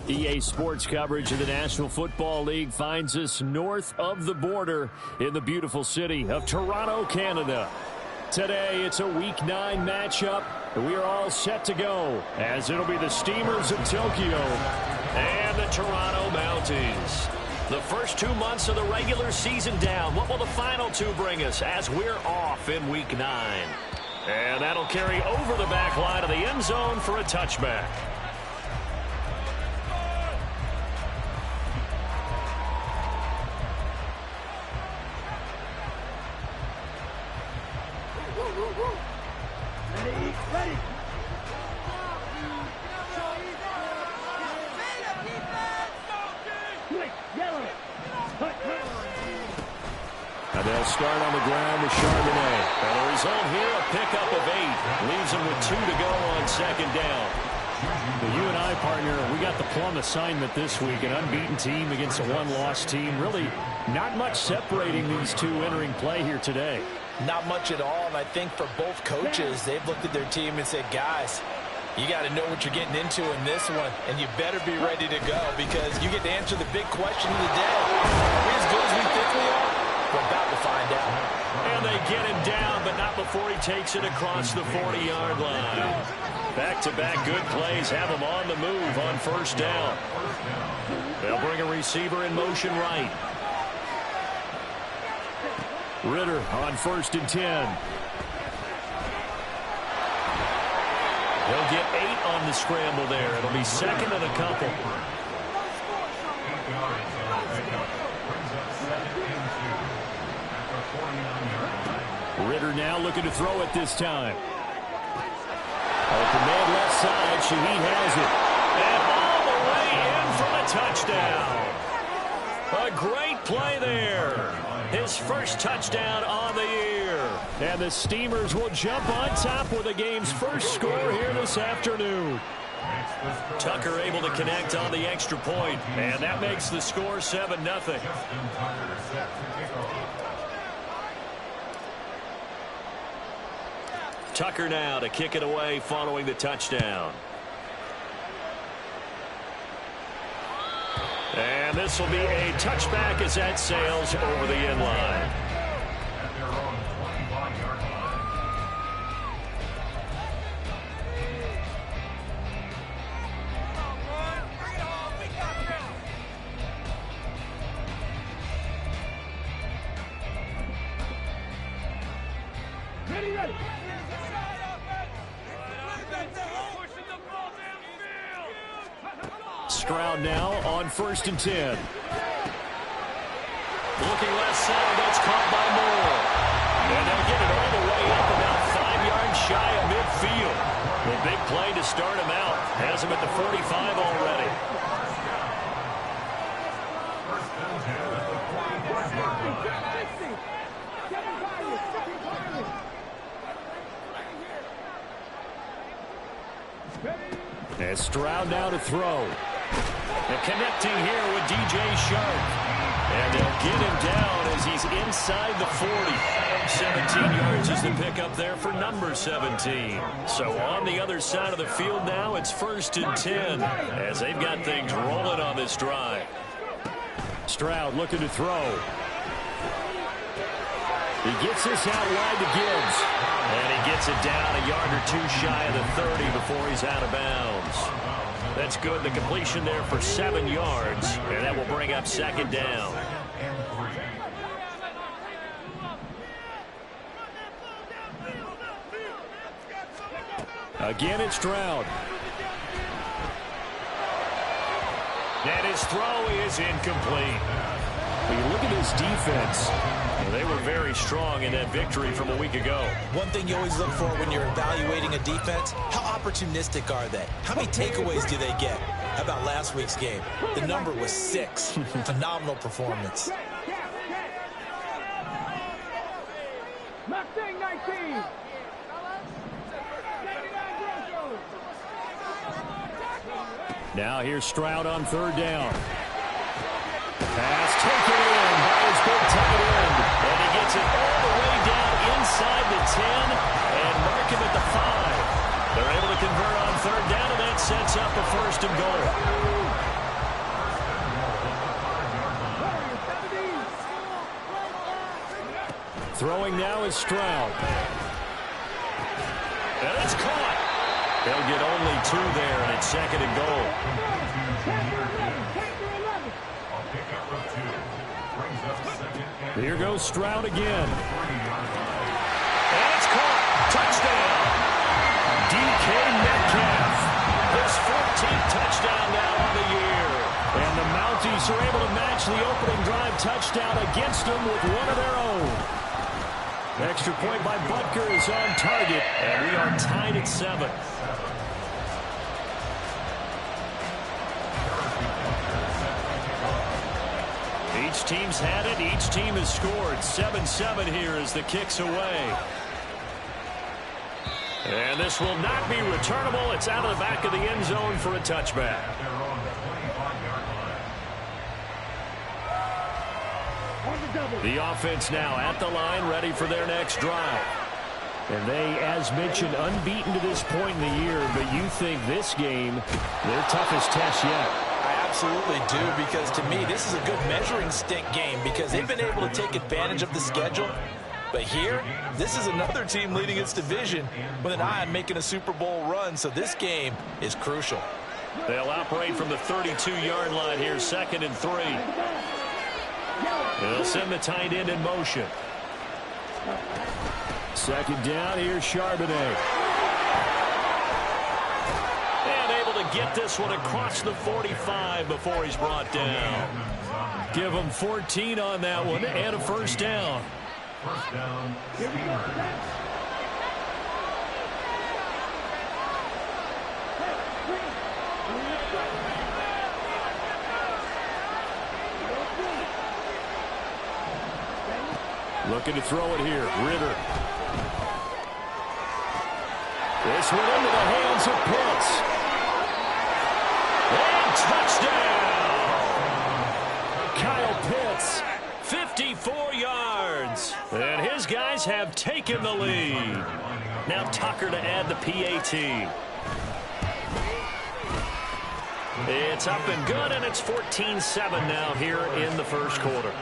EA Sports coverage of the National Football League finds us north of the border in the beautiful city of Toronto, Canada. Today, it's a Week 9 matchup. We are all set to go, as it'll be the Steamers of Tokyo and the Toronto Mounties. The first 2 months of the regular season down. What will the final two bring us as we're off in Week 9? And that'll carry over the back line of the end zone for a touchback. They'll start on the ground with Charbonnet. And the result here, a pickup of 8. Leaves them with 2 to go on second down. Well, you and I, partner, we got the plum assignment this week. An unbeaten team against a one-loss team. Really not much separating these two entering play here today. Not much at all, and I think for both coaches, they've looked at their team and said, guys, you got to know what you're getting into in this one, and you better be ready to go because you get to answer the big question of the day. Are we as good as we think we are? We're about to find out. And they get him down, but not before he takes it across the 40-yard line. Back-to-back good plays have him on the move on first down. They'll bring a receiver in motion right. Ritter on 1st and 10. He'll get 8 on the scramble there. It'll be second and a couple. Ritter now looking to throw it this time. Open man left side. Shaheed has it. And all the way in for a touchdown. A great play there. His first touchdown on the year. And the Steamers will jump on top with the game's first score here this afternoon. Tucker able to connect on the extra point. And that makes the score 7-0. Tucker now to kick it away following the touchdown. And this will be a touchback as that sails over the end line. Stroud now on 1st and 10. Looking left side, that's caught by Moore. And they'll get it all the way up about 5 yards shy of midfield. The big play to start him out. Has him at the 45 already. And Stroud now to throw. And connecting here with DJ Shark. And they'll get him down as he's inside the 40. 17 yards is the pickup there for number 17. So on the other side of the field now, it's 1st and 10 as they've got things rolling on this drive. Stroud looking to throw. He gets this out wide to Gibbs. And he gets it down a yard or 2 shy of the 30 before he's out of bounds. That's good. The completion there for 7 yards. And that will bring up second down. Again, it's Stroud. And his throw is incomplete. When you look at his defense, they were very strong in that victory from a week ago. One thing you always look for when you're evaluating a defense, how opportunistic are they? How many takeaways do they get? How about last week's game? The number was 6. Phenomenal performance. Mustang 19. now here's Stroud on 3rd down. Pass taken in by his big tight end. And he gets it all the way down inside the 10 and mark him at the 5. They're able to convert on 3rd down, and that sets up a 1st and goal. Throwing now is Stroud. And it's caught. They'll get only 2 there, and it's 2nd and goal. Here goes Stroud again. And it's caught. Touchdown. DK Metcalf. His 14th touchdown now on the year. And the Mounties are able to match the opening drive touchdown against them with one of their own. Extra point by Butker is on target, and we are tied at 7. Each team's had it. Each team has scored. 7-7 here as the kick's away. And this will not be returnable. It's out of the back of the end zone for a touchback. The offense now at the line, ready for their next drive. And they, as mentioned, unbeaten to this point in the year, but you think this game, their toughest test yet. I absolutely do, because to me, this is a good measuring stick game because they've been able to take advantage of the schedule. But here, this is another team leading its division with an eye on making a Super Bowl run, so this game is crucial. They'll operate from the 32-yard line here, 2nd and 3. They'll send the tight end in motion. 2nd down, here's Charbonnet. And able to get this one across the 45 before he's brought down. Give him 14 on that one and a 1st down. First down, Looking to throw it here. Ritter. This one into the hands of Pitts. And touchdown! Kyle Pitts, 54 yards. And his guys have taken the lead. Now Tucker to add the PAT. It's up and good, and it's 14-7 now here in the first quarter.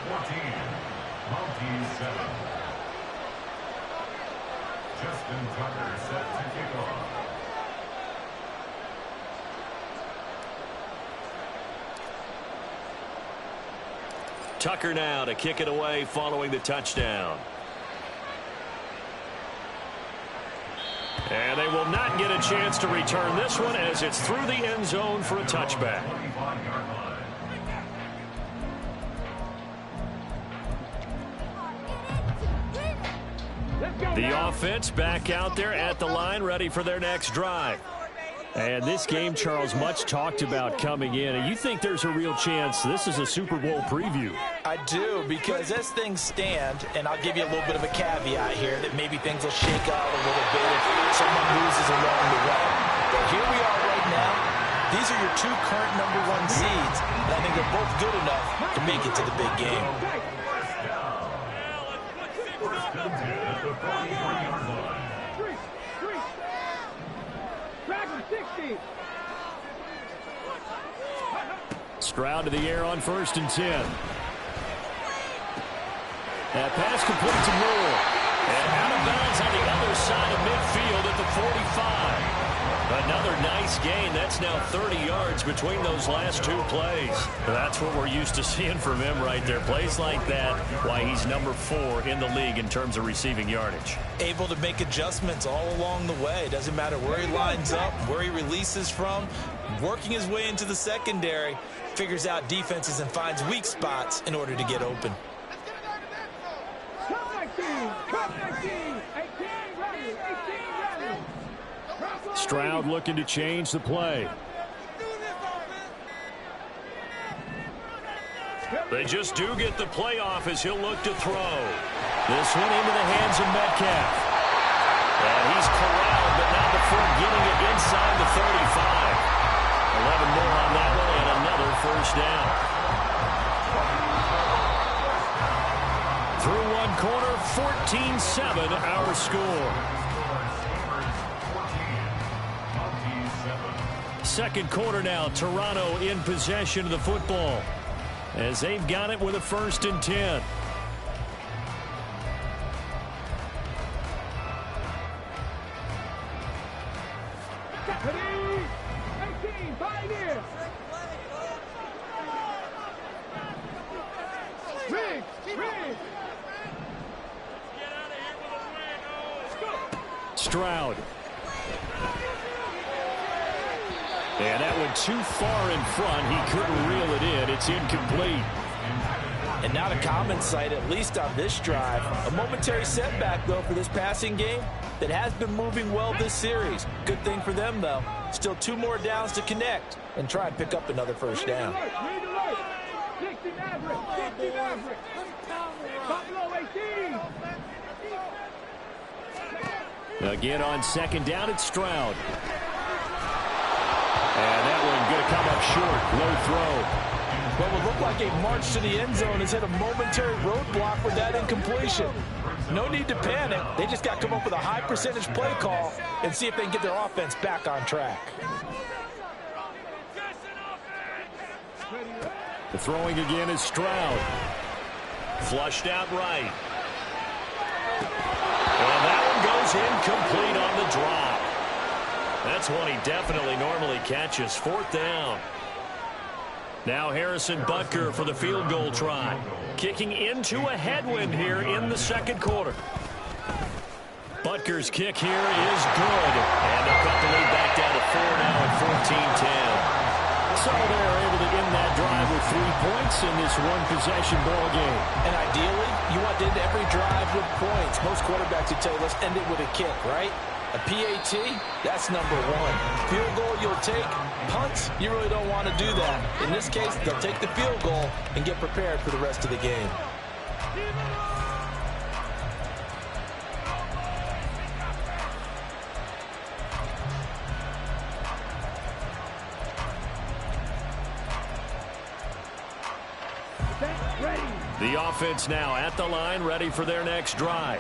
Justin Tucker set to kick off. Tucker now to kick it away following the touchdown. And they will not get a chance to return this one as it's through the end zone for a touchback. The offense back out there at the line, ready for their next drive. And this game, Charles, much talked about coming in. And you think there's a real chance this is a Super Bowl preview? I do, because as things stand, and I'll give you a little bit of a caveat here, that maybe things will shake out a little bit if someone loses along the way. But here we are right now. These are your 2 current #1 seeds, and I think they're both good enough to make it to the big game. Stroud to the air on 1st and 10. That pass complete to Moore. And out of bounds on the other side of midfield at the 45. Another nice gain. That's now 30 yards between those last 2 plays. That's what we're used to seeing from him right there. Plays like that, why he's number 4 in the league in terms of receiving yardage. Able to make adjustments all along the way. Doesn't matter where he lines up, where he releases from. Working his way into the secondary, figures out defenses and finds weak spots in order to get open. Stroud looking to change the play. They just do get the play off as he'll look to throw. This one into the hands of Metcalf. And he's corralled, but not before getting it inside the 35. 11 more on that one, and another 1st down. Through one quarter, 14-7 our score. Second quarter now, Toronto in possession of the football as they've got it with a 1st and 10. Stroud. And that went too far in front. He couldn't reel it in. It's incomplete. And not a common sight, at least on this drive. A momentary setback, though, for this passing game that has been moving well this series. Good thing for them, though. Still 2 more downs to connect and try and pick up another first down. Again on second down, it's Stroud. And that one going to come up short. Low throw. What would look like a march to the end zone has hit a momentary roadblock with that incompletion. No need to panic. They just got to come up with a high percentage play call and see if they can get their offense back on track. The throwing again is Stroud. Flushed out right. And that one goes incomplete on the drop. That's one he definitely normally catches. 4th down. Now Harrison Butker for the field goal try. Kicking into a headwind here in the second quarter. Butker's kick here is good. And they'll cut the lead back down to 4 now at 14-10. So they're able to end that drive with 3 points in this one-possession ball game. And ideally, you want to end every drive with points. Most quarterbacks would tell you, let's end it with a kick, right? A PAT, that's number 1. Field goal you'll take. Punts, you really don't want to do that. In this case, they'll take the field goal and get prepared for the rest of the game. The offense now at the line, ready for their next drive.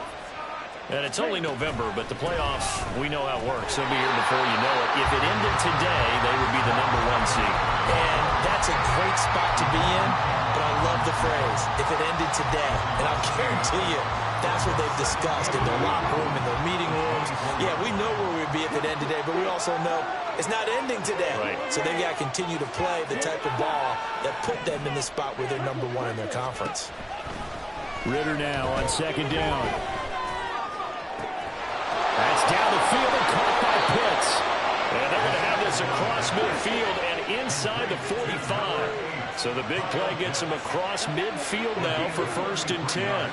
And it's only November, but the playoffs, we know how it works. They'll be here before you know it. If it ended today, they would be the #1 seed. And that's a great spot to be in, but I love the phrase, if it ended today. And I'll guarantee you, that's what they've discussed in their locker room, in their meeting rooms. Yeah, we know where we'd be if it ended today, but we also know it's not ending today. Right. So they've got to continue to play the type of ball that put them in the spot where they're #1 in their conference. Ritter now on second down. That's down the field and caught by Pitts. And they're going to have this across midfield and inside the 45. So the big play gets them across midfield now for 1st and 10.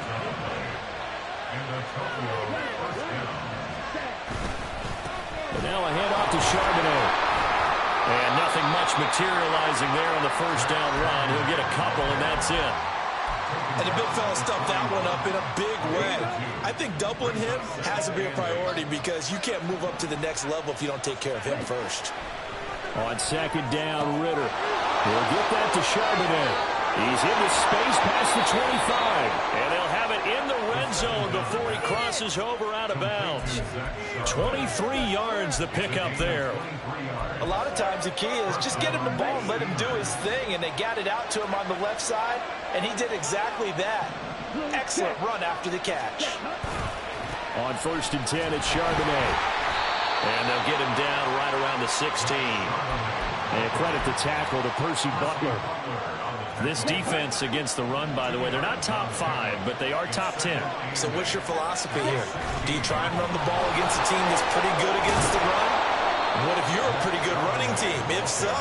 And now a handoff to Charbonnet. And nothing much materializing there on the first down run. He'll get a couple, and that's it. And the big fella stuffed that one up in a big way. I think doubling him has to be a priority because you can't move up to the next level if you don't take care of him first. On second down, Ritter. He'll get that to Charbonnet. He's into space past the 25. And they'll have it in the red zone before he crosses over out of bounds. 23 yards the pickup there. A lot of times the key is just get him the ball and let him do his thing, and they got it out to him on the left side, and he did exactly that. Excellent run after the catch. On 1st and 10, it's Charbonnet. And they'll get him down right around the 16. And credit the tackle to Percy Butler. This defense against the run, by the way, they're not top 5, but they are top 10. So what's your philosophy here? Do you try and run the ball against a team that's pretty good against the run? What if you're a pretty good running team? If so,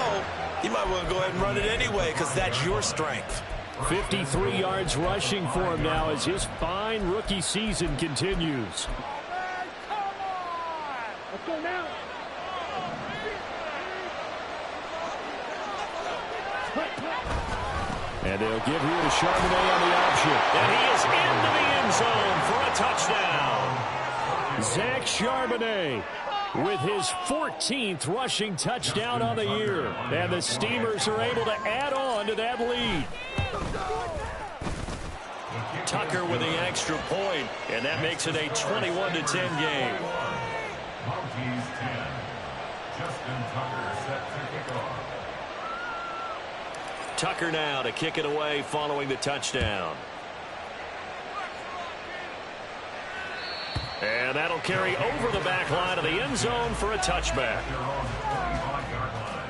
you might want to go ahead and run it anyway because that's your strength. 53 yards rushing for him now as his fine rookie season continues. Let's go now. And they'll give here to Charbonnet on the option. And he is into the end zone for a touchdown. Zach Charbonnet with his 14th rushing touchdown on the year. And the Steamers are able to add on to that lead. Tucker with the extra point, and that makes it a 21-10 game. Monkeys 10. Justin Tucker set to kick off. Tucker now to kick it away following the touchdown. And that'll carry over the back line of the end zone for a touchback. They're on the 25-yard line.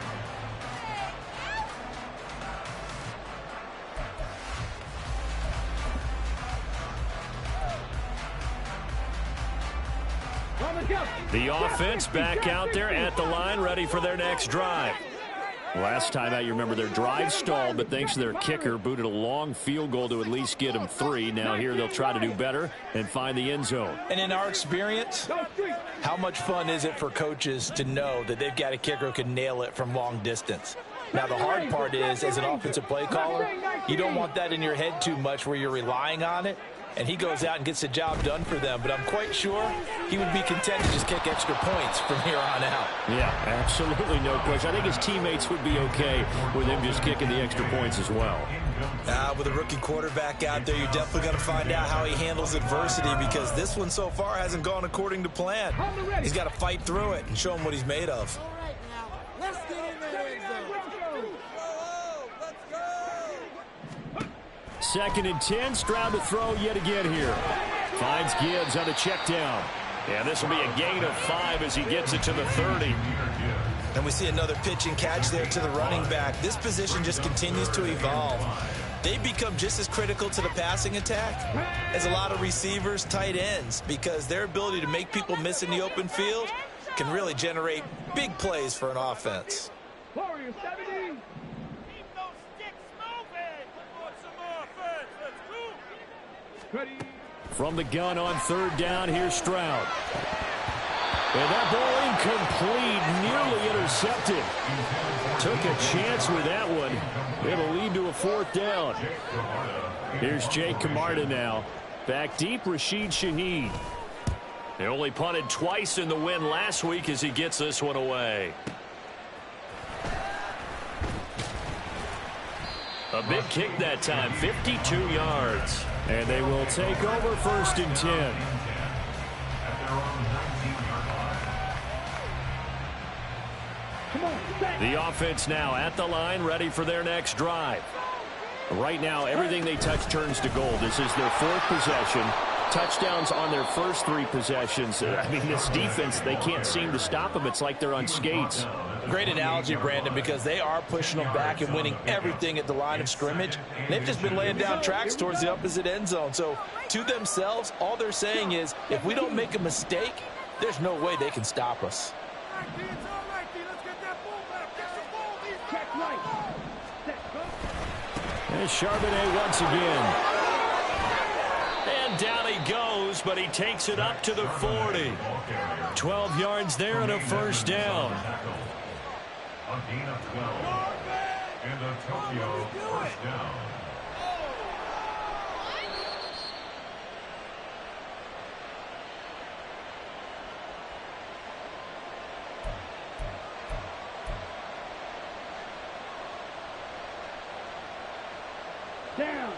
The offense back out there at the line, ready for their next drive. Last time out, you remember their drive stalled, but thanks to their kicker, booted a long field goal to at least get them 3. Now here they'll try to do better and find the end zone. And in our experience, how much fun is it for coaches to know that they've got a kicker who can nail it from long distance? Now, the hard part is, as an offensive play caller, you don't want that in your head too much where you're relying on it. And he goes out and gets the job done for them. But I'm quite sure he would be content to just kick extra points from here on out. Yeah, absolutely no question. I think his teammates would be okay with him just kicking the extra points as well. With a rookie quarterback out there, you're definitely going to find out how he handles adversity, because this one so far hasn't gone according to plan. He's got to fight through it and show him what he's made of. All right, now, let's get in there. Second and 10, Stroud to throw yet again here. Finds Gibbs on a check down. Yeah, this will be a gain of 5 as he gets it to the 30. And we see another pitch and catch there to the running back. This position just continues to evolve. They become just as critical to the passing attack as a lot of receivers, tight ends, because their ability to make people miss in the open field can really generate big plays for an offense. Warriors 70. From the gun on third down, here's Stroud. And that ball incomplete, nearly intercepted. Took a chance with that one. It'll lead to a 4th down. Here's Jake Camarda now. Back deep, Rashid Shaheed. They only punted twice in the win last week as he gets this one away. A big kick that time, 52 yards. And they will take over 1st and 10. The offense now at the line, ready for their next drive. Right now, everything they touch turns to gold. This is their 4th possession. Touchdowns on their first 3 possessions. I mean, this defense, they can't seem to stop them. It's like they're on skates. Great analogy, Brandon, because they are pushing them back and winning everything at the line of scrimmage. They've just been laying down tracks towards the opposite end zone. So to themselves, all they're saying is, if we don't make a mistake, there's no way they can stop us. There's Charbonnet once again. And down he goes, but he takes it up to the 40. 12 yards there and a 1st down. A gain of 12. And a Tokyo 1st down. Down.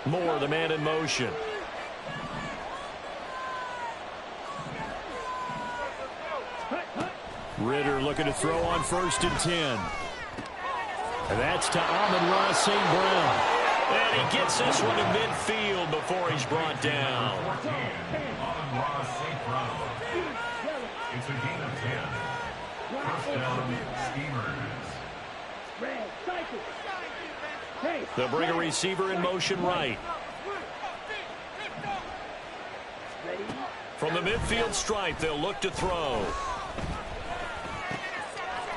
Moore, the man in motion. Ritter looking to throw on 1st and 10. And that's to Amon-Ra St. Brown. And he gets this one to midfield before he's brought down. Amon-Ra St. Brown. It's a gain of 10. 1st down, Steamers. They'll bring a receiver in motion right. From the midfield stripe, they'll look to throw.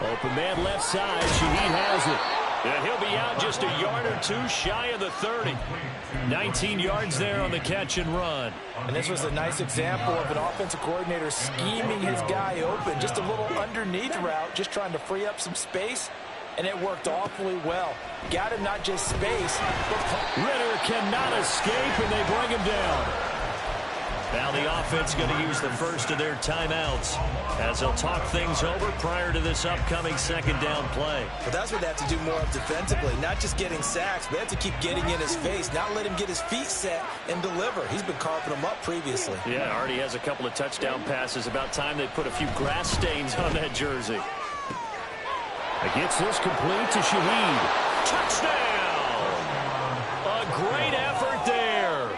Open man left side. Shaheed has it. And he'll be out just a yard or 2 shy of the 30. 19 yards there on the catch and run. And this was a nice example of an offensive coordinator scheming his guy open. Just a little underneath route, just trying to free up some space. And it worked awfully well. Got him not just space, but Ritter cannot escape, and they bring him down. Now the offense going to use the first of their timeouts as they'll talk things over prior to this upcoming 2nd down play. But that's what they have to do more of defensively, not just getting sacks, but they have to keep getting in his face, not let him get his feet set and deliver. He's been carving them up previously. Yeah, already has a couple of touchdown passes. About time they put a few grass stains on that jersey. It gets this complete to Shaheed. Touchdown! A great effort there.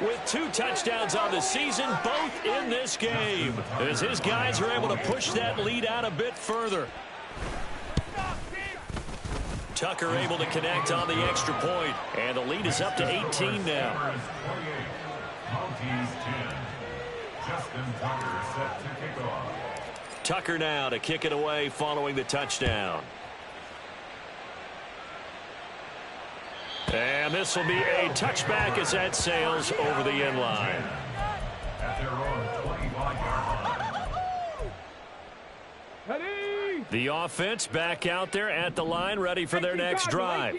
With 2 touchdowns on the season, both in this game, as his guys are able to push that lead out a bit further. Tucker able to connect on the extra point, and the lead is up to 18 now. Maltese 10. Justin Tucker set to kick off. Tucker now to kick it away following the touchdown. And this will be a touchback as that sails over the end line. At their own 25-yard line. The offense back out there at the line, ready for their next drive.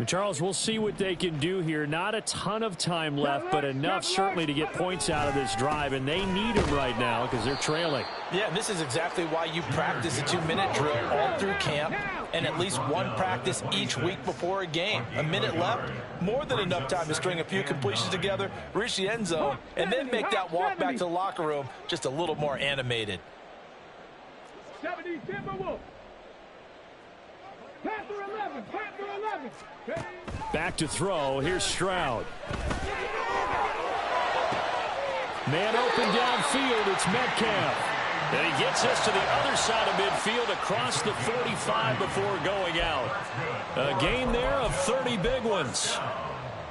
Charles, we'll see what they can do here. Not a ton of time left, but enough certainly to get points out of this drive, and they need them right now because they're trailing. Yeah, this is exactly why you practice a 2-minute drill all through camp and at least one practice each week before a game. A minute left, more than enough time to string a few completions together, reach the end zone, and then make that walk back to the locker room just a little more animated. 70 Timberwolves. Panther 11. Panther 11. Back to throw. Here's Stroud. Man open downfield. It's Metcalf. And he gets us to the other side of midfield across the 45 before going out. A gain there of 30 big ones.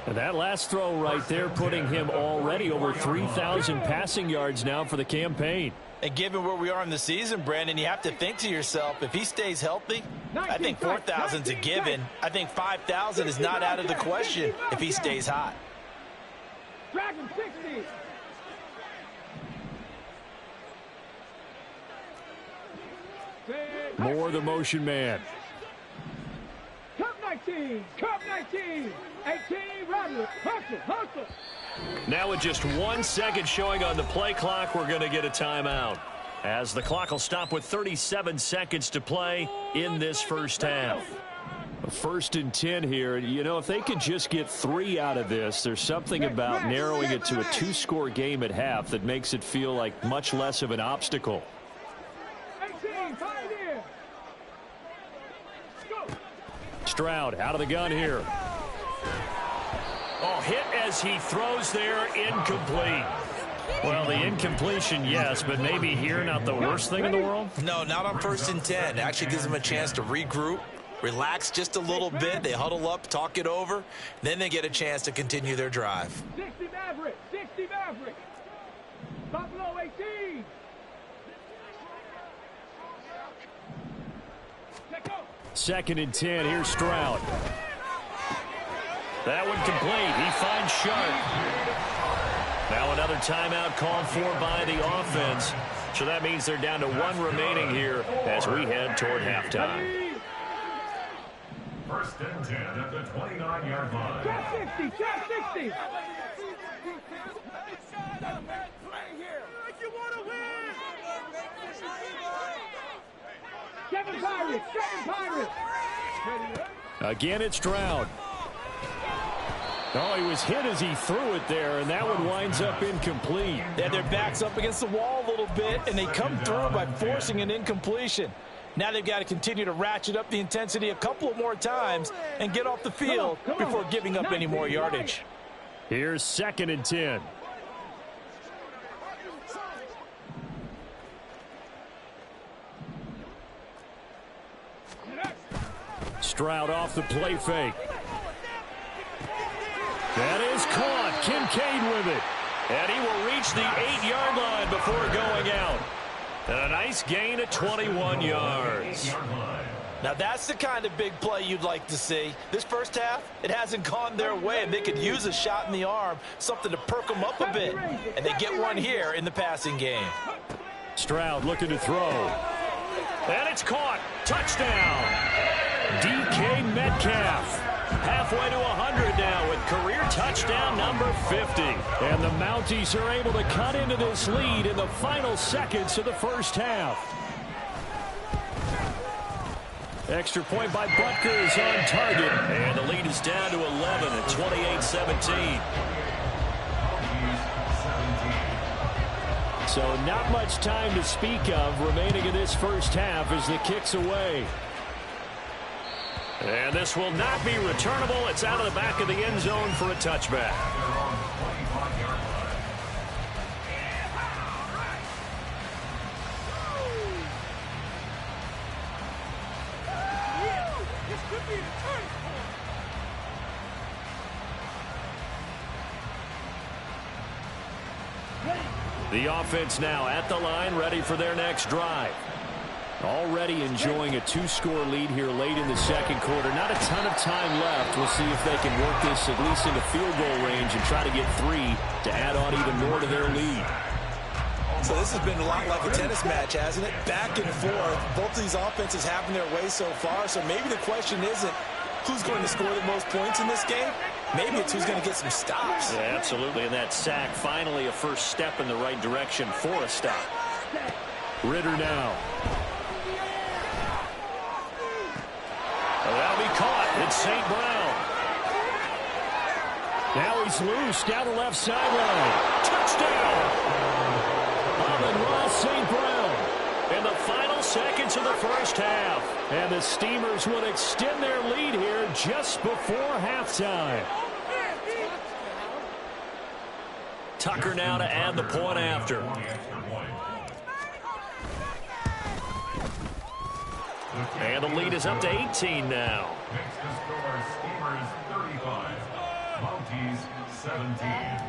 And that last throw right there putting him already over 3,000 passing yards now for the campaign. And given where we are in the season, Brandon, you have to think to yourself, if he stays healthy, I think 4,000's a given. I think 5,000 is not out of the question if he stays hot. Dragon 60. More the motion man. Cup 19. Cup 19. 18. Rattler. Hustle. Now with just 1 second showing on the play clock, we're going to get a timeout, as the clock will stop with 37 seconds to play in this first half. 1st and 10 here. You know, if they could just get 3 out of this, there's something about narrowing it to a 2-score game at half that makes it feel like much less of an obstacle. 18. Pioneer. Go. Stroud out of the gun here. Oh, hit as he throws there, incomplete. Well, the incompletion, yes, but maybe here not the worst thing in the world? No, not on 1st and 10. It actually gives them a chance to regroup, relax just a little bit. They huddle up, talk it over. Then they get a chance to continue their drive. 60 Maverick. 60 Maverick. Buffalo 18. Let go. 2nd and 10. Here's Stroud. That one complete. He finds Sharp. Now another timeout called for by the offense. So that means they're down to 1 remaining here as we head toward halftime. 1st and 10 at the 29-yard line. Trap 60. Trap 60. Seven Pirates. Again, it's Stroud. Oh, he was hit as he threw it there, and that one winds up incomplete. They had their backs up against the wall a little bit, and they come through by forcing an incompletion. Now they've got to continue to ratchet up the intensity a couple of more times and get off the field before giving up any more yardage. Here's 2nd and 10. Stroud off the play fake. That is caught. Kincaid with it. And he will reach the 8-yard line before going out. And a nice gain of 21 yards. Now that's the kind of big play you'd like to see. This first half, it hasn't gone their way, and they could use a shot in the arm, something to perk them up a bit. And they get one here in the passing game. Stroud looking to throw. And it's caught. Touchdown. DK Metcalf. Halfway to 100 now with career touchdown number 50. And the Mounties are able to cut into this lead in the final seconds of the first half. Extra point by Butker is on target. And the lead is down to 11 at 28-17. So not much time to speak of remaining in this first half as the kick's away. And this will not be returnable. It's out of the back of the end zone for a touchback. This could be the The offense now at the line, ready for their next drive. Already enjoying a 2-score lead here late in the second quarter. Not a ton of time left. We'll see if they can work this at least into field goal range and try to get 3 to add on even more to their lead. So this has been a lot like a tennis match, hasn't it? Back and forth. Both of these offenses having their way so far. So maybe the question isn't who's going to score the most points in this game. Maybe it's who's going to get some stops. Yeah, absolutely. And that sack, finally a first step in the right direction for a stop. Ritter now. That'll be caught. It's St. Brown. Now he's loose down the left sideline. Touchdown! Ross St. Brown. In the final seconds of the first half. And the Steamers will extend their lead here just before halftime. Tucker now to add the point after. And the lead is up to 18 now. Next to score, Steamers 35, Mounties 17.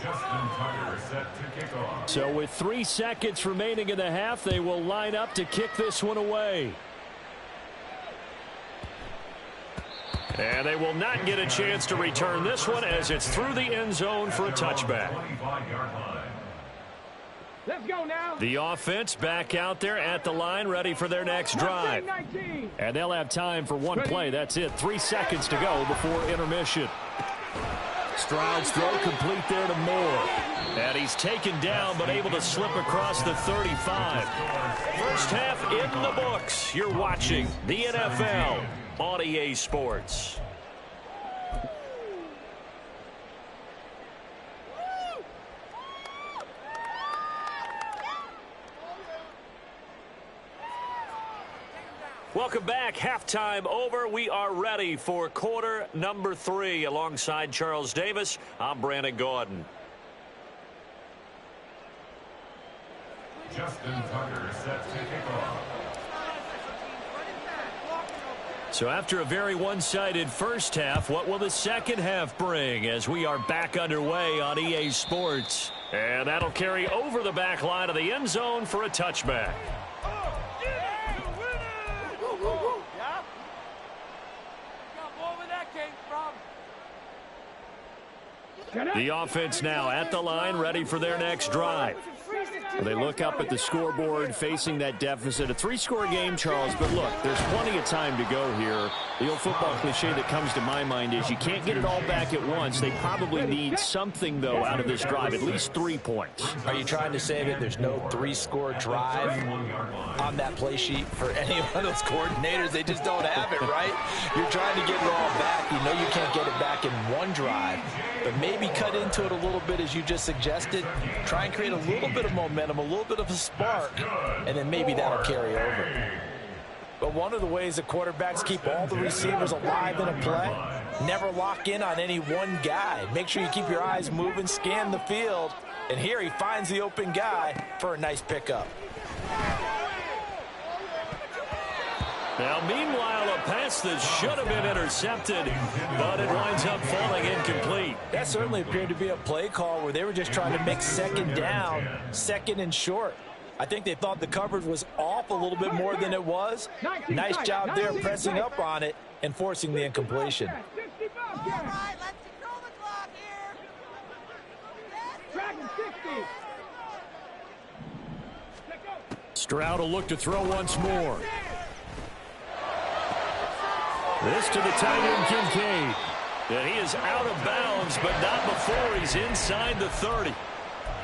Justin Tucker set to kick off. So with 3 seconds remaining in the half, they will line up to kick this one away. And they will not get a chance to return this one as it's through the end zone for a touchback. 25-yard line. Let's go now. The offense back out there at the line, ready for their next drive. 19. And they'll have time for one play. That's it. 3 seconds to go before intermission. Stroud's throw complete there to Moore. And he's taken down but able to slip across the 35. First half in the books. You're watching the NFL on EA Sports. Welcome back. Halftime over. We are ready for quarter number 3. Alongside Charles Davis, I'm Brandon Gordon. Justin Tucker set to kick off. So after a very one-sided first half, what will the second half bring as we are back underway on EA Sports? And that'll carry over the back line of the end zone for a touchback. The offense now at the line, ready for their next drive. They look up at the scoreboard, facing that deficit. A 3-score game, Charles, but look, there's plenty of time to go here. The old football cliche that comes to my mind is you can't get it all back at once. They probably need something, though, out of this drive, at least 3 points. Are you trying to say that there's no 3-score drive on that play sheet for any of those coordinators? They just don't have it, right? You're trying to get it all back. You know you can't get it back in one drive, but maybe cut into it a little bit as you just suggested. Try and create a little bit of momentum, a little bit of a spark, and then maybe that'll carry over. But one of the ways that quarterbacks keep all the receivers alive in a play, never lock in on any one guy. Make sure you keep your eyes moving, scan the field, and here he finds the open guy for a nice pickup. Now, meanwhile, a pass that should have been intercepted, but it winds up falling incomplete. That certainly appeared to be a play call where they were just trying to make second down, second and short. I think they thought the coverage was off a little bit more than it was. Nice job there pressing up on it and forcing the incompletion. All right, let's control the clock here. Dragon 60. Stroud will look to throw once more. This to the tight end, Kincaid. And he is out of bounds, but not before he's inside the 30.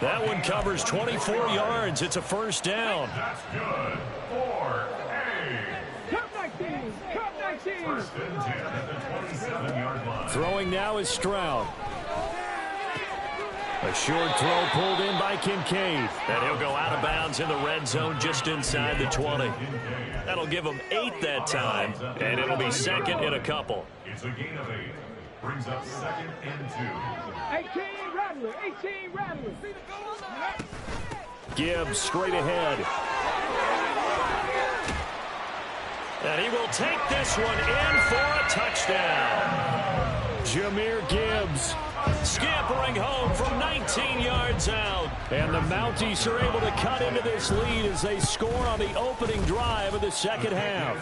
That one covers 24 yards. It's a first down. That's good. 4A. Cup 19. Cup 19. First and 10 at the 27-yard line. Throwing now is Stroud. A short throw pulled in by Kincaid. And he'll go out of bounds in the red zone just inside the 20. That'll give him 8 that time, and it'll be second in a couple. It's a gain of 8. Brings up second and 2. 18 Rattler. 18 Rattler. Gibbs straight ahead. And he will take this one in for a touchdown. Jahmyr Gibbs scampering home from 19 yards out. And the Mounties are able to cut into this lead as they score on the opening drive of the second half.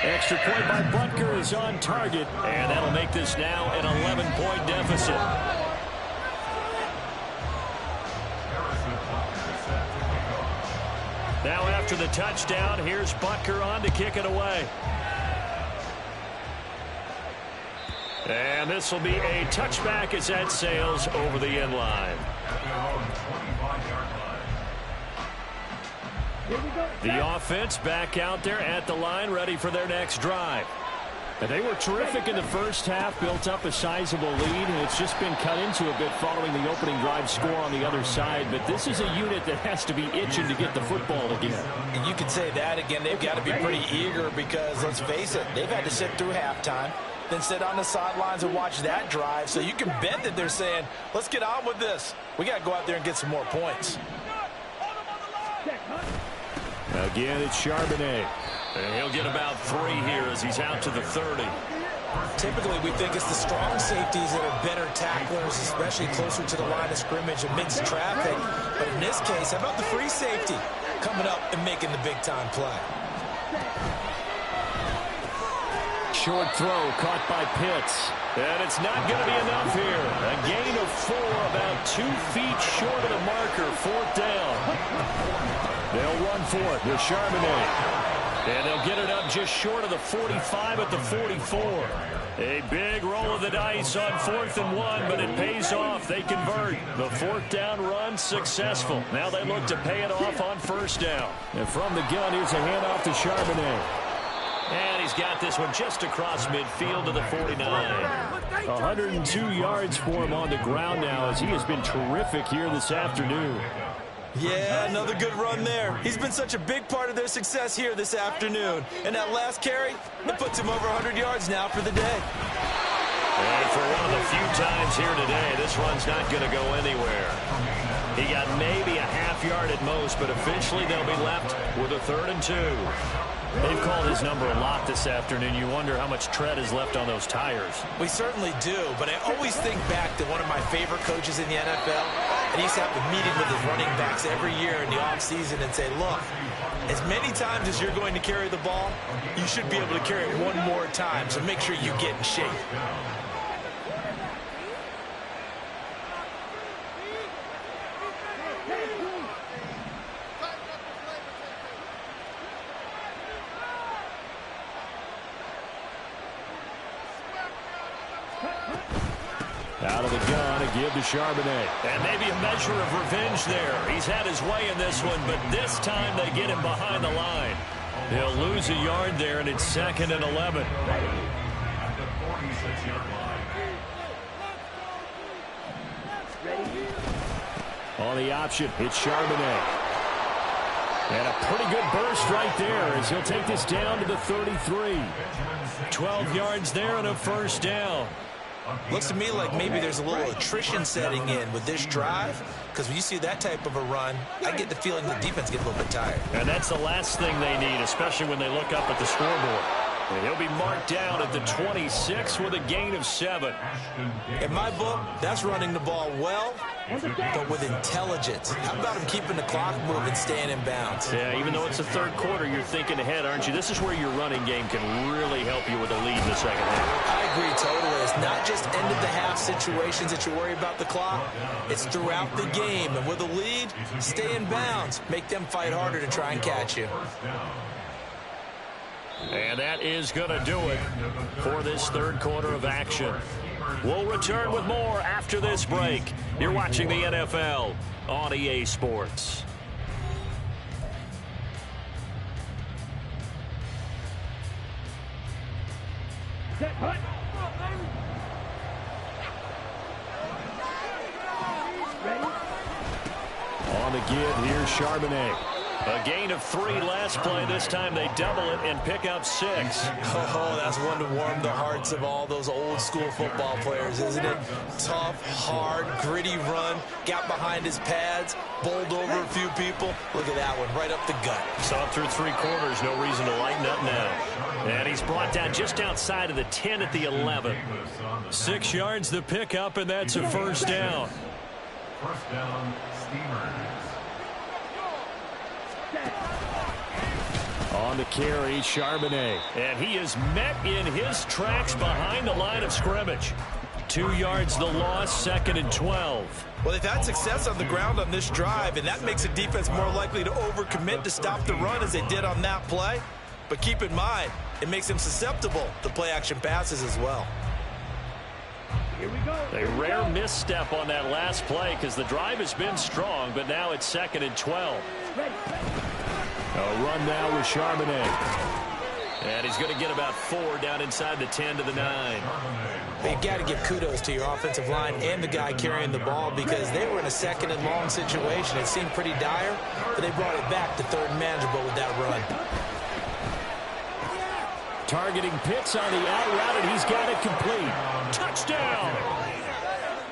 Extra point by Butker is on target. And that'll make this now an 11-point deficit. Now after the touchdown, here's Butker on to kick it away. And this will be a touchback as that sails over the end line. The offense back out there at the line, ready for their next drive. And they were terrific in the first half, built up a sizable lead, and it's just been cut into a bit following the opening drive score on the other side. But this is a unit that has to be itching to get the football again. And you could say that again. They've got to be pretty eager because, let's face it, they've had to sit through halftime, then sit on the sidelines and watch that drive. So you can bet that they're saying, let's get on with this. We got to go out there and get some more points. Again, it's Charbonnet. And he'll get about 3 here as he's out to the 30. Typically, we think it's the strong safeties that are better tacklers, especially closer to the line of scrimmage amidst traffic. But in this case, how about the free safety coming up and making the big-time play? Short throw caught by Pitts. And it's not going to be enough here. A gain of 4, about 2 feet short of the marker, 4th down. They'll run for it with Charbonnet. And they'll get it up just short of the 45 at the 44. A big roll of the dice on 4th and 1, but it pays off. They convert. The 4th down run successful. Now they look to pay it off on 1st down. And from the gun, here's a handoff to Charbonnet. And he's got this one just across midfield to the 49. 102 yards for him on the ground now as he has been terrific here this afternoon. Yeah, another good run there. He's been such a big part of their success here this afternoon. And that last carry, it puts him over 100 yards now for the day. And for one of the few times here today, this run's not going to go anywhere. He got maybe a half yard at most, but officially they'll be left with a 3rd and 2. They've called his number a lot this afternoon. You wonder how much tread is left on those tires. We certainly do, but I always think back to one of my favorite coaches in the NFL, and he used to have a meeting with his running backs every year in the offseason and say, look, as many times as you're going to carry the ball, you should be able to carry it one more time, so make sure you get in shape. Out of the gun, a give to Charbonnet. And maybe a measure of revenge there. He's had his way in this one, but this time they get him behind the line. He'll lose a yard there, and it's 2nd and 11. At the 46-yard line. On the option, it's Charbonnet. And a pretty good burst right there as he'll take this down to the 33. 12 yards there and a 1st down. Looks to me like maybe there's a little attrition setting in with this drive, because when you see that type of a run, I get the feeling the defense gets a little bit tired. And that's the last thing they need, especially when they look up at the scoreboard. And he'll be marked down at the 26 with a gain of 7. In my book, that's running the ball well, but with intelligence. How about him keeping the clock moving, staying in bounds? Yeah, even though it's the 3rd quarter, you're thinking ahead, aren't you? This is where your running game can really help you with a lead in the 2nd half. I agree totally. It's not just end-of-the-half situations that you worry about the clock. It's throughout the game. And with a lead, stay in bounds. Make them fight harder to try and catch you. And that is going to do it for this 3rd quarter of action. We'll return with more after this break. You're watching the NFL on EA Sports. On the give, here's Charbonnet. A gain of 3 last play. This time they double it and pick up 6. Oh, that's one to warm the hearts of all those old school football players, isn't it? Tough, hard, gritty run. Got behind his pads, bowled over a few people. Look at that one, right up the gut. Saw through 3 quarters. No reason to lighten up now. And he's brought down just outside of the 10 at the 11. 6 yards the pickup, and that's a first down. First down, Steamers. On the carry, Charbonnet. And he is met in his tracks behind the line of scrimmage. 2 yards the loss, 2nd and 12. Well, they've had success on the ground on this drive, and that makes a defense more likely to overcommit to stop the run as they did on that play. But keep in mind, it makes them susceptible to play-action passes as well. A rare misstep on that last play because the drive has been strong, but now it's 2nd and 12. A run now with Charbonnet. And he's going to get about 4 down inside the 10 to the 9. You've got to give kudos to your offensive line and the guy carrying the ball because they were in a 2nd and long situation. It seemed pretty dire, but they brought it back to 3rd and manageable with that run. Targeting Pitts on the out route, and he's got it complete. Touchdown!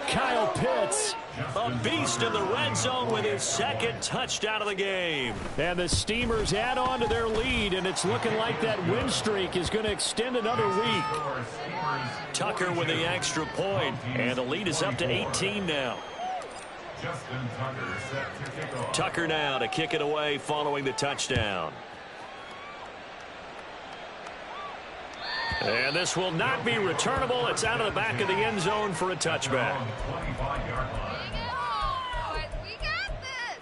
Kyle Pitts. A beast in the red zone with his 2nd touchdown of the game. And the Steamers add on to their lead, and it's looking like that win streak is going to extend another week. Tucker with the extra point, and the lead is up to 18 now. Justin Tucker set to kick off. Tucker now to kick it away following the touchdown. And this will not be returnable. It's out of the back of the end zone for a touchback. 25-yard line. We got this.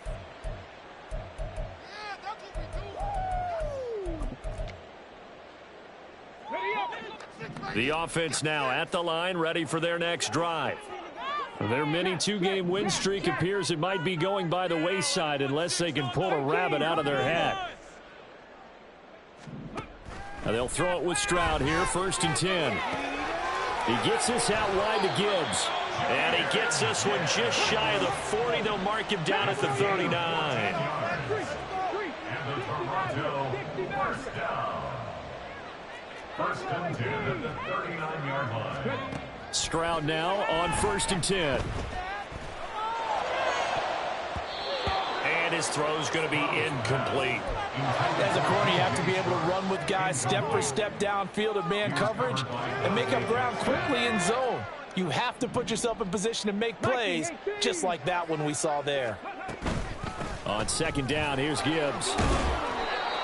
Yeah, that's what we do. The offense now at the line, ready for their next drive. Their mini 2-game win streak appears it might be going by the wayside unless they can pull a rabbit out of their hat. Now they'll throw it with Stroud here, 1st and 10. He gets this out wide to Gibbs. And he gets this one just shy of the 40. They'll mark him down at the 39. And the Toronto first down. 1st and 10 at the 39-yard line. Stroud now on 1st and 10. And his throw's going to be incomplete. As a corner, you have to be able to run with guys step for step downfield in man coverage and make up ground quickly in zone. You have to put yourself in position to make plays, just like that one we saw there. On 2nd down, here's Gibbs.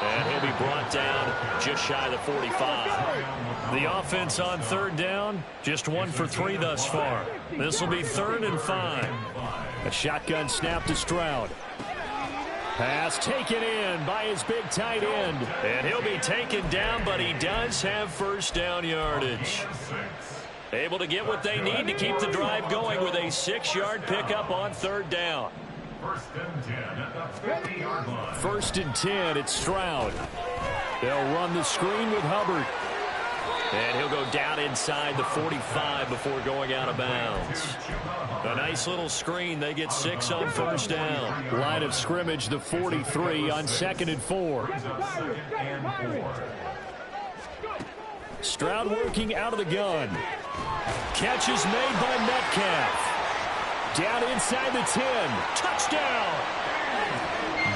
And he'll be brought down just shy of the 45. The offense on 3rd down, just 1 for 3 thus far. This will be 3rd and 5. A shotgun snap to Stroud. Pass taken in by his big tight end. And he'll be taken down, but he does have 1st down yardage. Able to get what they need to keep the drive going with a 6-yard pickup on 3rd down. 1st and 10 at the 50-yard line. 1st and 10, it's Stroud. They'll run the screen with Hubbard. And he'll go down inside the 45 before going out of bounds. A nice little screen. They get 6 on 1st down. Line of scrimmage, the 43 on 2nd and 4. Stroud working out of the gun. Catch is made by Metcalf. Down inside the 10. Touchdown!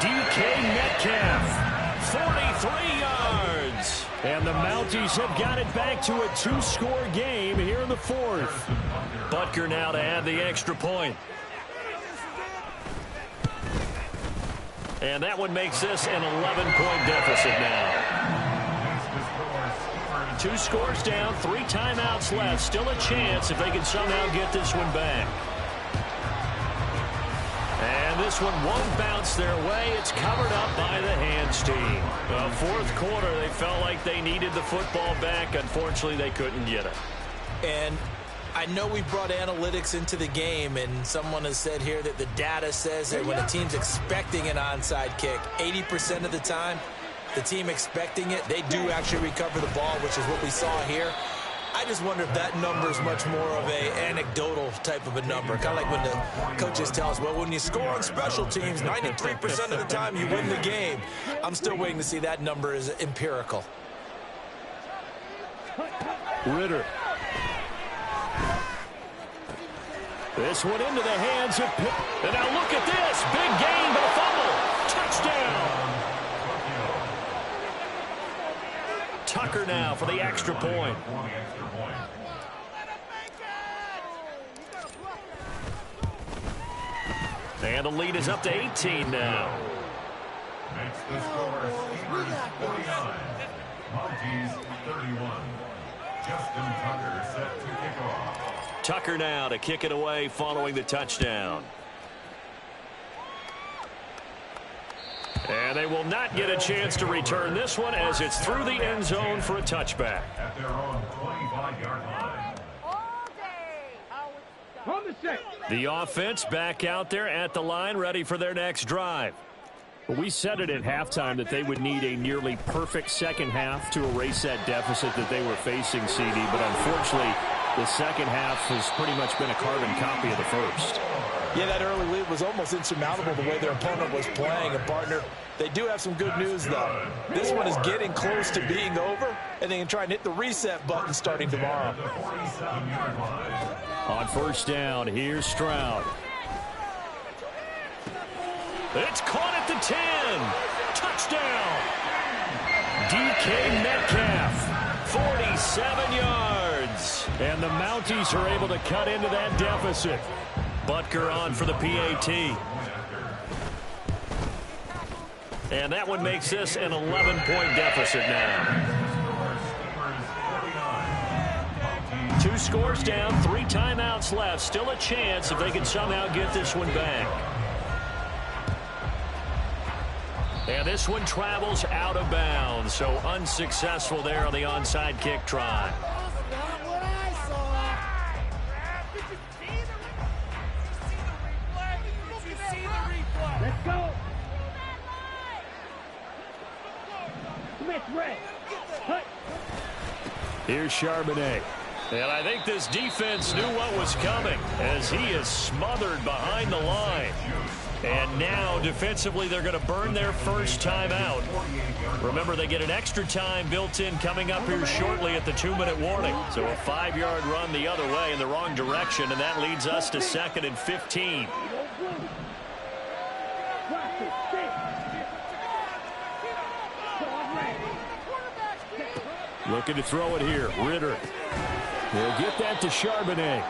DK Metcalf. 43 yards. And the Mounties have got it back to a 2-score game here in the 4th. Butker now to add the extra point. And that one makes this an 11-point deficit now. 2 scores down, 3 timeouts left. Still a chance if they can somehow get this one back. And this one won't bounce their way. It's covered up by the hands team. 4th quarter, they felt like they needed the football back. Unfortunately, they couldn't get it. And I know we brought analytics into the game, and someone has said here that the data says that when a team's expecting an onside kick, 80% of the time, the team expecting it, they do actually recover the ball, which is what we saw here. I just wonder if that number is much more of a anecdotal type of a number. Kind of like when the coaches tell us, well, when you score on special teams, 93% of the time you win the game. I'm still waiting to see that number is empirical. Ritter. This one into the hands of Pitt. And now look at this. Big gain, but a fumble. Touchdown. Tucker now for the extra point. And the lead is up to 18 now. Makes the score Steelers 49, Monty's 31. Justin Tucker set to kick off. Tucker now to kick it away following the touchdown. And they will not get a chance to return this one as it's through the end zone for a touchback. At their own 25-yard line. The offense back out there at the line, ready for their next drive. We said it at halftime that they would need a nearly perfect second half to erase that deficit that they were facing, CD. But unfortunately, the second half has pretty much been a carbon copy of the first. Yeah, that early lead was almost insurmountable the way their opponent was playing. And, partner, they do have some good news, though. This one is getting close to being over, and they can try and hit the reset button starting tomorrow. On first down, here's Stroud. It's caught at the 10. Touchdown. DK Metcalf, 47 yards. And the Mounties are able to cut into that deficit. Butker on for the PAT. And that one makes this an 11-point deficit now. 2 scores down, 3 timeouts left. Still a chance if they can somehow get this one back. And this one travels out of bounds, so unsuccessful there on the onside kick try. Let's go. Here's Charbonnet. And I think this defense knew what was coming as he is smothered behind the line. And now, defensively, they're going to burn their first time out. Remember, they get an extra time built in coming up here shortly at the 2-minute warning. So a 5-yard run the other way in the wrong direction, and that leads us to 2nd and 15. Looking to throw it here. Ritter. He'll get that to Charbonnet.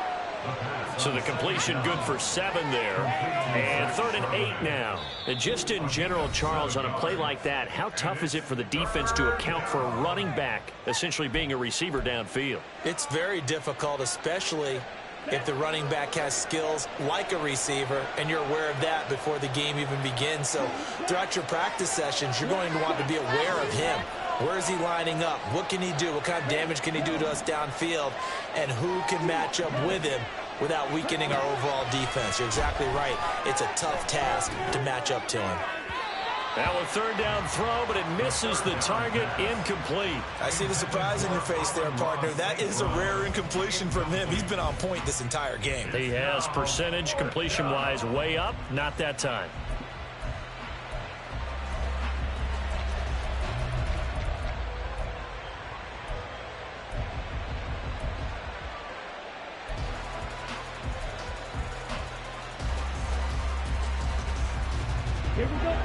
So the completion good for 7 there. And 3rd and 8 now. And just in general, Charles, on a play like that, how tough is it for the defense to account for a running back essentially being a receiver downfield? It's very difficult, especially if the running back has skills like a receiver, and you're aware of that before the game even begins. So throughout your practice sessions, you're going to want to be aware of him. Where is he lining up? What can he do? What kind of damage can he do to us downfield? And who can match up with him without weakening our overall defense? You're exactly right. It's a tough task to match up to him. Now a 3rd down throw, but it misses the target. Incomplete. I see the surprise in your face there, partner. That is a rare incompletion from him. He's been on point this entire game. He has percentage completion-wise way up. Not that time.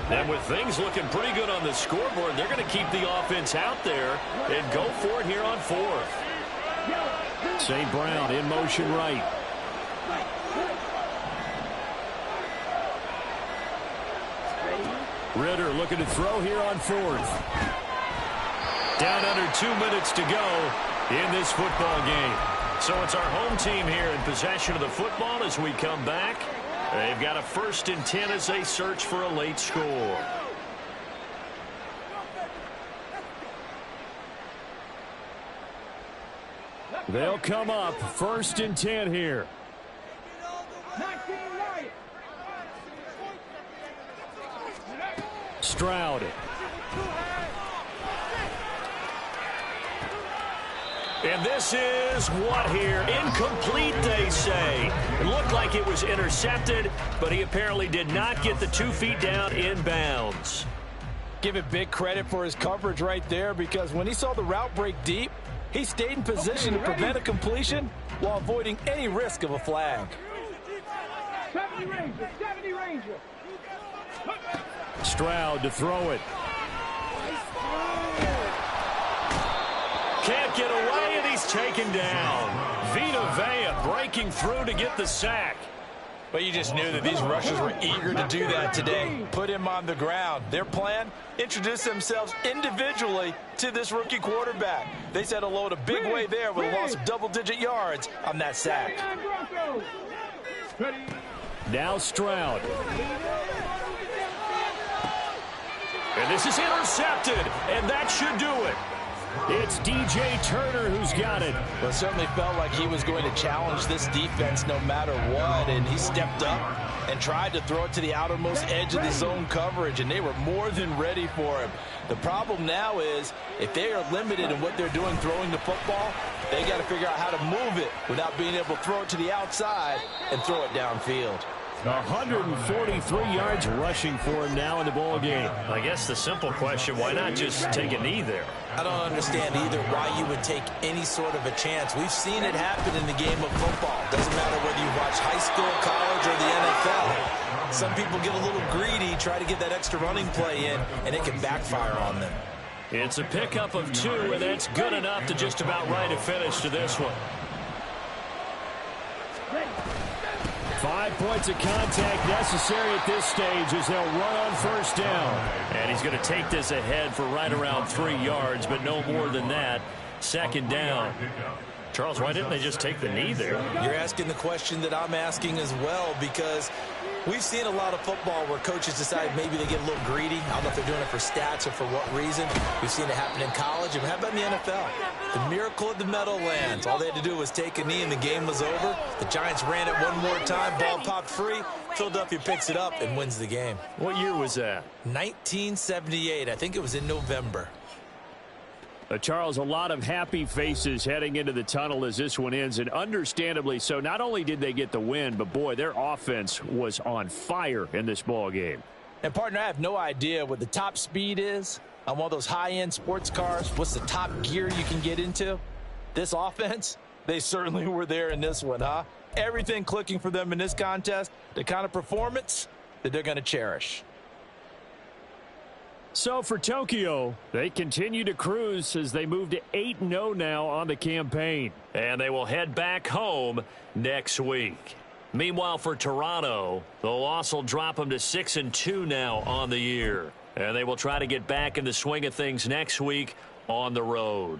And with things looking pretty good on the scoreboard, they're going to keep the offense out there and go for it here on 4th. St. Brown in motion right. Ritter looking to throw here on 4th. Down under 2 minutes to go in this football game. So it's our home team here in possession of the football as we come back. They've got a 1st and 10 as they search for a late score. They'll come up 1st and 10 here. Stroud. And this is what here? Incomplete, they say. It looked like it was intercepted, but he apparently did not get the 2 feet down in bounds. Give it big credit for his coverage right there, because when he saw the route break deep, he stayed in position to prevent a completion while avoiding any risk of a flag. 70 Ranger. Stroud to throw it. Can't get away, and he's taken down. Vita Vea breaking through to get the sack. But you just knew that these rushers were eager to do that today. Put him on the ground. Their plan, introduce themselves individually to this rookie quarterback. They said hello to Big Way there with a loss of double-digit yards on that sack. Now Stroud. And this is intercepted, and that should do it. It's DJ Turner who's got it. Well, it certainly felt like he was going to challenge this defense no matter what, and he stepped up and tried to throw it to the outermost edge of the zone coverage, and they were more than ready for him. The problem now is if they are limited in what they're doing throwing the football, they got to figure out how to move it without being able to throw it to the outside and throw it downfield. 143 yards rushing for him now in the ball game. I guess the simple question, why not just take a knee there? I don't understand either why you would take any sort of a chance. We've seen it happen in the game of football. Doesn't matter whether you watch high school, college, or the NFL. Some people get a little greedy, try to get that extra running play in, and it can backfire on them. It's a pickup of 2, and that's good enough to just about write a finish to this one. 5 points of contact necessary at this stage as they'll run on first down. And he's going to take this ahead for right around 3 yards, but no more than that. Second down. Charles, why didn't they just take the knee there? You're asking the question that I'm asking as well, because we've seen a lot of football where coaches decide maybe they get a little greedy. I don't know if they're doing it for stats or for what reason. We've seen it happen in college. And how about in the NFL? The miracle of the Meadowlands. All they had to do was take a knee and the game was over. The Giants ran it one more time. Ball popped free. Philadelphia picks it up and wins the game. What year was that? 1978. I think it was in November. Charles, a lot of happy faces heading into the tunnel as this one ends, and understandably so. Not only did they get the win, but boy, their offense was on fire in this ball game. And partner, I have no idea what the top speed is on one of those high-end sports cars. What's the top gear you can get into? This offense, they certainly were there in this one, huh? Everything clicking for them in this contest, the kind of performance that they're going to cherish. So for Tokyo, they continue to cruise as they move to 8-0 now on the campaign. And they will head back home next week. Meanwhile, for Toronto, the loss will drop them to 6-2 now on the year. And they will try to get back in the swing of things next week on the road.